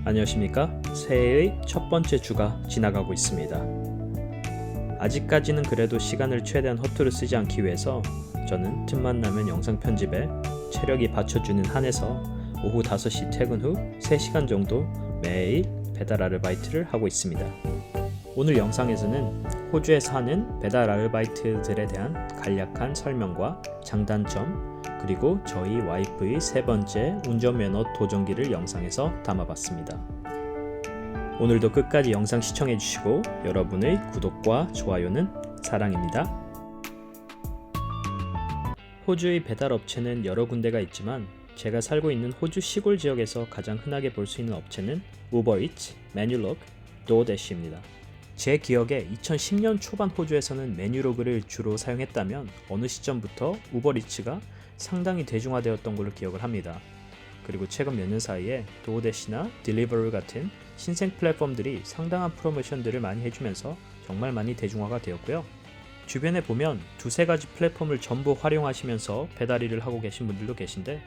안녕하십니까? 새해의 첫 번째 주가 지나가고 있습니다. 아직까지는 그래도 시간을 최대한 허투루 쓰지 않기 위해서 저는 틈만 나면 영상 편집에 체력이 받쳐주는 한에서 오후 5시 퇴근 후 3시간 정도 매일 배달 아르바이트를 하고 있습니다. 오늘 영상에서는 호주에 사는 배달 아르바이트들에 대한 간략한 설명과 장단점, 그리고 저희 와이프의 세 번째 운전면허 도전기를 영상에서 담아봤습니다. 오늘도 끝까지 영상 시청해주시고 여러분의 구독과 좋아요는 사랑입니다. 호주의 배달 업체는 여러 군데가 있지만 제가 살고 있는 호주 시골 지역에서 가장 흔하게 볼 수 있는 업체는 우버이츠, 메뉴로그, 도어대시입니다. 제 기억에 2010년 초반 호주에서는 메뉴로그를 주로 사용했다면 어느 시점부터 우버이츠가 상당히 대중화되었던 걸로 기억을 합니다. 그리고 최근 몇 년 사이에 도어대시나 딜리버리 같은 신생 플랫폼들이 상당한 프로모션들을 많이 해주면서 정말 많이 대중화가 되었고요. 주변에 보면 두세 가지 플랫폼을 전부 활용하시면서 배달 일을 하고 계신 분들도 계신데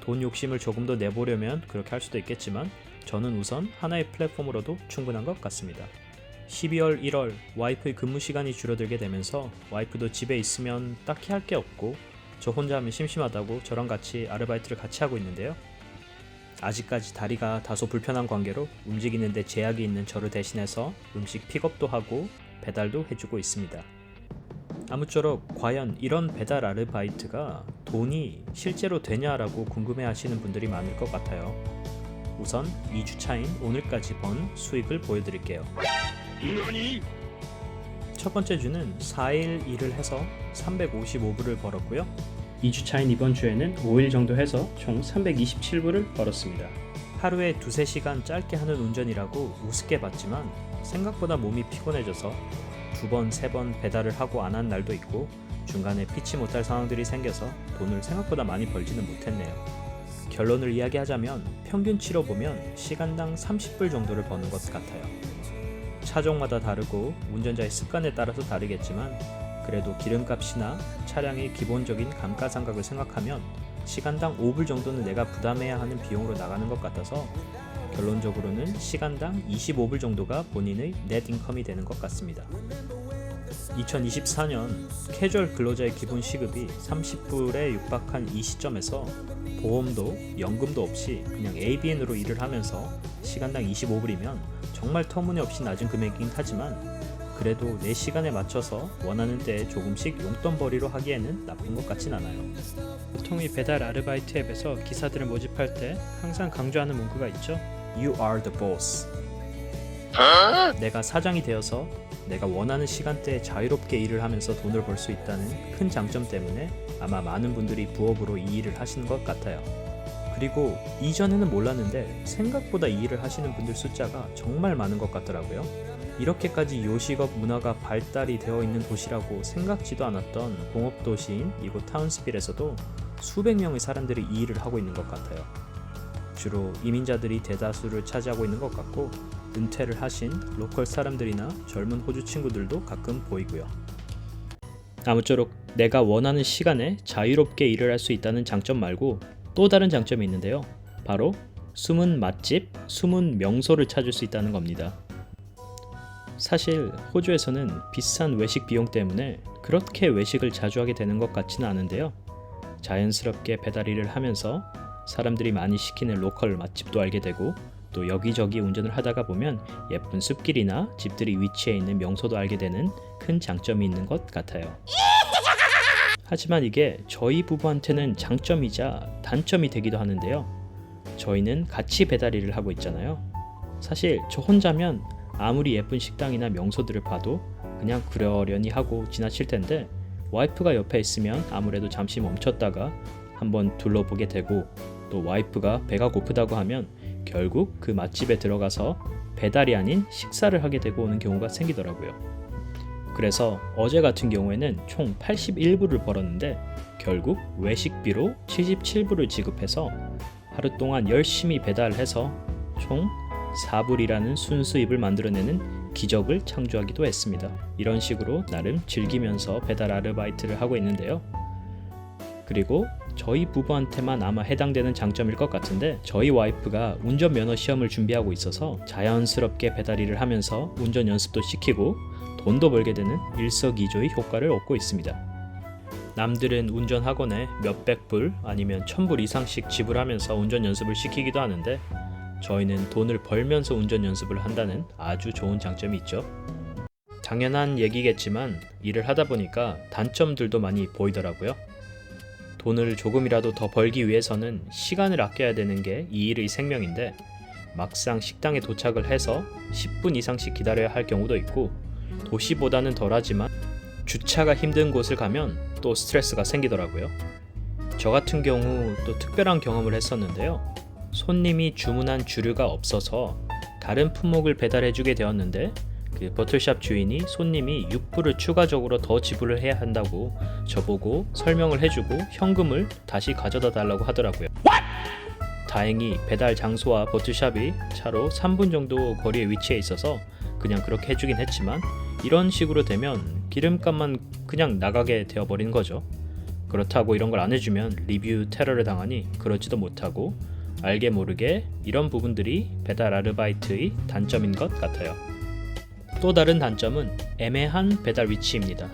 돈 욕심을 조금 더 내보려면 그렇게 할 수도 있겠지만 저는 우선 하나의 플랫폼으로도 충분한 것 같습니다. 12월, 1월 와이프의 근무 시간이 줄어들게 되면서 와이프도 집에 있으면 딱히 할 게 없고 저 혼자 하면 심심하다고 저랑 같이 아르바이트를 같이 하고 있는데요. 아직까지 다리가 다소 불편한 관계로 움직이는데 제약이 있는 저를 대신해서 음식 픽업도 하고 배달도 해주고 있습니다. 아무쪼록 과연 이런 배달 아르바이트가 돈이 실제로 되냐라고 궁금해하시는 분들이 많을 것 같아요. 우선 2주 차인 오늘까지 번 수익을 보여드릴게요. 첫 번째 주는 4일 일을 해서 355불을 벌었고요. 2주 차인 이번 주에는 5일 정도 해서 총 327불을 벌었습니다. 하루에 2-3시간 짧게 하는 운전이라고 우습게 봤지만 생각보다 몸이 피곤해져서 2번, 3번 배달을 하고 안 한 날도 있고 중간에 피치 못할 상황들이 생겨서 돈을 생각보다 많이 벌지는 못했네요. 결론을 이야기하자면 평균치로 보면 시간당 30불 정도를 버는 것 같아요. 차종마다 다르고 운전자의 습관에 따라서 다르겠지만 그래도 기름값이나 차량의 기본적인 감가상각을 생각하면 시간당 5불 정도는 내가 부담해야 하는 비용으로 나가는 것 같아서 결론적으로는 시간당 25불 정도가 본인의 넷 인컴이 되는 것 같습니다. 2024년 캐주얼 근로자의 기본 시급이 30불에 육박한 이 시점에서 보험도 연금도 없이 그냥 ABN으로 일을 하면서 시간당 25불이면 정말 터무니없이 낮은 금액이긴 하지만 그래도 내 시간에 맞춰서 원하는 때에 조금씩 용돈벌이로 하기에는 나쁜 것 같진 않아요. 보통 이 배달 아르바이트 앱에서 기사들을 모집할 때 항상 강조하는 문구가 있죠. You are the boss. 내가 사장이 되어서 내가 원하는 시간대에 자유롭게 일을 하면서 돈을 벌 수 있다는 큰 장점 때문에 아마 많은 분들이 부업으로 이 일을 하시는 것 같아요. 그리고 이전에는 몰랐는데 생각보다 이 일을 하시는 분들 숫자가 정말 많은 것 같더라고요. 이렇게까지 요식업 문화가 발달이 되어 있는 도시라고 생각지도 않았던 공업 도시인 이곳 타운스빌에서도 수백 명의 사람들이 이 일을 하고 있는 것 같아요. 주로 이민자들이 대다수를 차지하고 있는 것 같고 은퇴를 하신 로컬 사람들이나 젊은 호주 친구들도 가끔 보이고요. 아무쪼록 내가 원하는 시간에 자유롭게 일을 할 수 있다는 장점 말고 또 다른 장점이 있는데요. 바로 숨은 맛집, 숨은 명소를 찾을 수 있다는 겁니다. 사실 호주에서는 비싼 외식 비용 때문에 그렇게 외식을 자주 하게 되는 것 같지는 않은데요. 자연스럽게 배달 일을 하면서 사람들이 많이 시키는 로컬 맛집도 알게 되고 또 여기저기 운전을 하다가 보면 예쁜 숲길이나 집들이 위치해 있는 명소도 알게 되는 큰 장점이 있는 것 같아요. 하지만 이게 저희 부부한테는 장점이자 단점이 되기도 하는데요. 저희는 같이 배달 일을 하고 있잖아요. 사실 저 혼자면 아무리 예쁜 식당이나 명소들을 봐도 그냥 그러려니 하고 지나칠 텐데 와이프가 옆에 있으면 아무래도 잠시 멈췄다가 한번 둘러보게 되고 또 와이프가 배가 고프다고 하면 결국 그 맛집에 들어가서 배달이 아닌 식사를 하게 되고 오는 경우가 생기더라고요. 그래서 어제 같은 경우에는 총 81불을 벌었는데 결국 외식비로 77불을 지급해서 하루 동안 열심히 배달해서 총 4불이라는 순수입을 만들어내는 기적을 창조하기도 했습니다. 이런 식으로 나름 즐기면서 배달 아르바이트를 하고 있는데요. 그리고 저희 부부한테만 아마 해당되는 장점일 것 같은데, 저희 와이프가 운전면허 시험을 준비하고 있어서 자연스럽게 배달 일을 하면서 운전 연습도 시키고 돈도 벌게 되는 일석이조의 효과를 얻고 있습니다. 남들은 운전 학원에 몇백 불 아니면 1000불 이상씩 지불하면서 운전 연습을 시키기도 하는데, 저희는 돈을 벌면서 운전 연습을 한다는 아주 좋은 장점이 있죠. 당연한 얘기겠지만 일을 하다 보니까 단점들도 많이 보이더라고요. 돈을 조금이라도 더 벌기 위해서는 시간을 아껴야 되는 게 이 일의 생명인데, 막상 식당에 도착을 해서 10분 이상씩 기다려야 할 경우도 있고, 도시보다는 덜하지만 주차가 힘든 곳을 가면 또 스트레스가 생기더라고요. 저 같은 경우 또 특별한 경험을 했었는데요. 손님이 주문한 주류가 없어서 다른 품목을 배달해주게 되었는데, 그 버틀샵 주인이 손님이 6불을 추가적으로 더 지불을 해야 한다고 저보고 설명을 해주고 현금을 다시 가져다 달라고 하더라고요. 다행히 배달 장소와 버틀샵이 차로 3분 정도 거리에 위치해 있어서 그냥 그렇게 해주긴 했지만, 이런 식으로 되면 기름값만 그냥 나가게 되어버리는 거죠. 그렇다고 이런 걸 안 해주면 리뷰 테러를 당하니 그러지도 못하고, 알게 모르게 이런 부분들이 배달 아르바이트의 단점인 것 같아요. 또 다른 단점은 애매한 배달 위치입니다.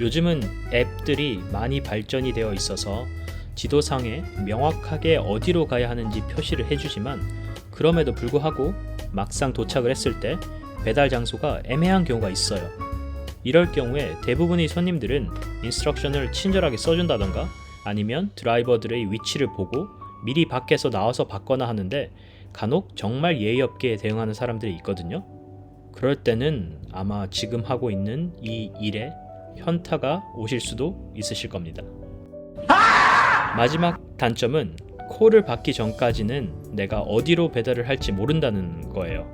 요즘은 앱들이 많이 발전이 되어 있어서 지도상에 명확하게 어디로 가야 하는지 표시를 해주지만, 그럼에도 불구하고 막상 도착을 했을 때 배달 장소가 애매한 경우가 있어요. 이럴 경우에 대부분의 손님들은 인스트럭션을 친절하게 써준다던가 아니면 드라이버들의 위치를 보고 미리 밖에서 나와서 받거나 하는데, 간혹 정말 예의 없게 대응하는 사람들이 있거든요. 그럴 때는 아마 지금 하고 있는 이 일에 현타가 오실 수도 있으실 겁니다. 마지막 단점은 콜을 받기 전까지는 내가 어디로 배달을 할지 모른다는 거예요.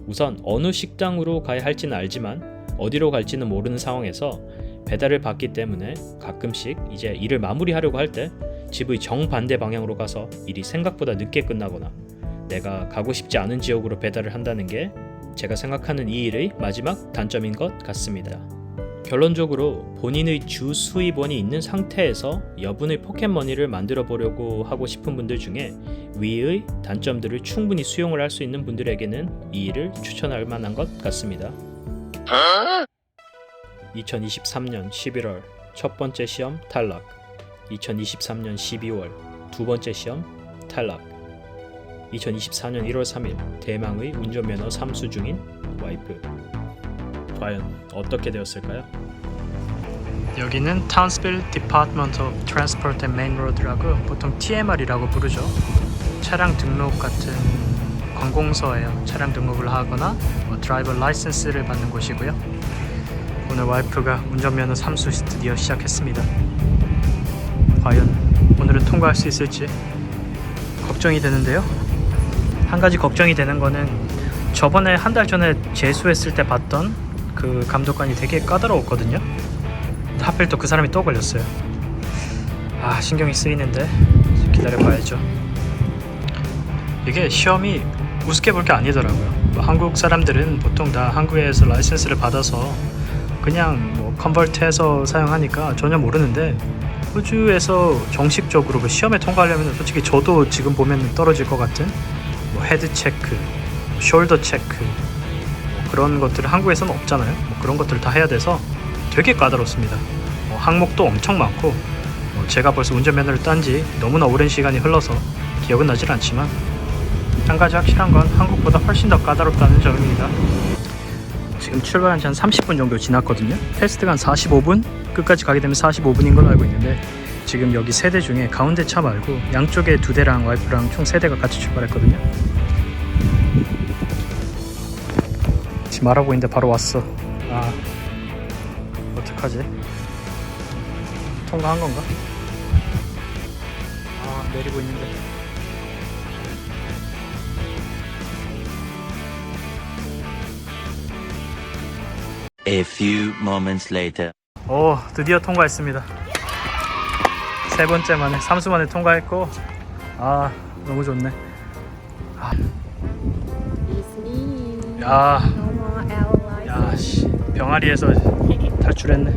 우선 어느 식당으로 가야 할지는 알지만 어디로 갈지는 모르는 상황에서 배달을 받기 때문에 가끔씩 이제 일을 마무리하려고 할 때 집의 정반대 방향으로 가서 일이 생각보다 늦게 끝나거나 내가 가고 싶지 않은 지역으로 배달을 한다는 게 제가 생각하는 이 일의 마지막 단점인 것 같습니다. 결론적으로 본인의 주 수입원이 있는 상태에서 여분의 포켓머니를 만들어 보려고 하고 싶은 분들 중에 위의 단점들을 충분히 수용을 할 수 있는 분들에게는 이 일을 추천할 만한 것 같습니다. 2023년 11월 첫 번째 시험 탈락, 2023년 12월 두 번째 시험 탈락, 2024년 1월 3일 대망의 운전면허 3수 중인 와이프. 과연 어떻게 되었을까요? 여기는 타운스빌 Department of Transport and Main Road라고 보통 TMR이라고 부르죠. 차량 등록 같은 관공서예요. 차량 등록을 하거나 드라이버 라이센스를 받는 곳이고요. 오늘 와이프가 운전면허 3수 드디어 시작했습니다. 과연 오늘은 통과할 수 있을지 걱정이 되는데요. 한 가지 걱정이 되는 거는 저번에 한 달 전에 재수했을 때 봤던 그 감독관이 되게 까다로웠거든요. 하필 또 그 사람이 또 걸렸어요. 신경이 쓰이는데 기다려봐야죠. 이게 시험이 우습게 볼 게 아니더라고요. 한국 사람들은 보통 다 한국에서 라이센스를 받아서 그냥 컨버트해서 사용하니까 전혀 모르는데, 호주에서 정식적으로 시험에 통과하려면 솔직히 저도 지금 보면 떨어질 것 같은 헤드 체크, 숄더 체크 그런 것들을 한국에서는 없잖아요. 그런 것들을 다 해야 돼서 되게 까다롭습니다. 항목도 엄청 많고, 제가 벌써 운전면허를 딴 지 너무나 오랜 시간이 흘러서 기억은 나질 않지만, 한 가지 확실한 건 한국보다 훨씬 더 까다롭다는 점입니다. 지금 출발한 지 한 30분 정도 지났거든요. 테스트가 한 45분? 끝까지 가게 되면 45분인 걸로 알고 있는데, 지금 여기 3대 중에 가운데 차 말고 양쪽에 2대랑 와이프랑 총 3대가 같이 출발했거든요. 지금 알아보고 있는데 바로 왔어. 어떡하지? 통과한 건가? 내리고 있는데. A few moments later. 드디어 통과했습니다. 세 번째 만에, 3수 만에 통과했고, 너무 좋네. 병아리에서 탈출했네.